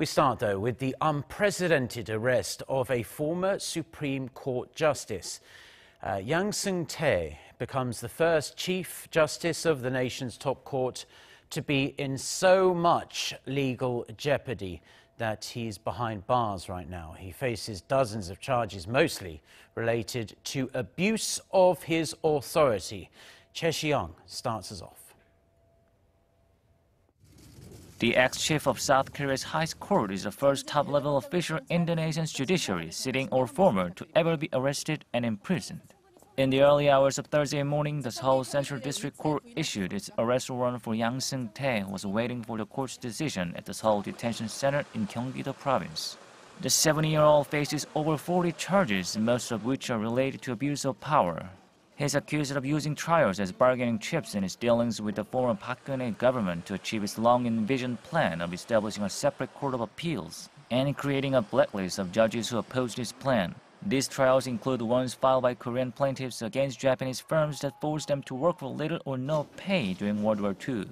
We start, though, with the unprecedented arrest of a former Supreme Court justice. Yang Sung-tae becomes the first Chief Justice of the nation's top court to be in so much legal jeopardy that he's behind bars right now. He faces dozens of charges, mostly related to abuse of his authority. Choi Si-young starts us off. The ex-chief of South Korea's highest court is the first top-level official in the nation's judiciary, sitting or former, to ever be arrested and imprisoned. In the early hours of Thursday morning, the Seoul Central District Court issued its arrest warrant for Yang Sung-tae, who was waiting for the court's decision at the Seoul Detention Center in Gyeonggi-do Province. The 70-year-old faces over 40 charges, most of which are related to abuse of power. He is accused of using trials as bargaining chips in his dealings with the former Park Geun-hye government to achieve its long-envisioned plan of establishing a separate court of appeals and creating a blacklist of judges who opposed his plan. These trials include ones filed by Korean plaintiffs against Japanese firms that forced them to work for little or no pay during World War II.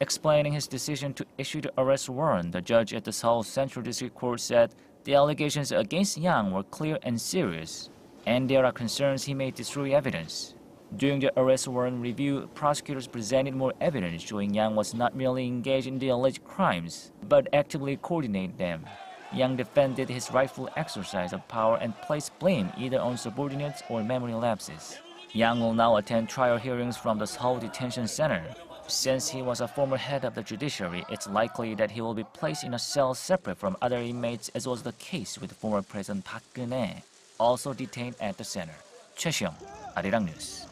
Explaining his decision to issue the arrest warrant, the judge at the Seoul Central District Court said the allegations against Yang were clear and serious, and there are concerns he may destroy evidence. During the arrest warrant review, prosecutors presented more evidence showing Yang was not merely engaged in the alleged crimes, but actively coordinated them. Yang defended his rightful exercise of power and placed blame either on subordinates or memory lapses. Yang will now attend trial hearings from the Seoul Detention Center. Since he was a former head of the judiciary, it's likely that he will be placed in a cell separate from other inmates, as was the case with former President Park Geun-hye, also detained at the center. Choi Si-young, Arirang News.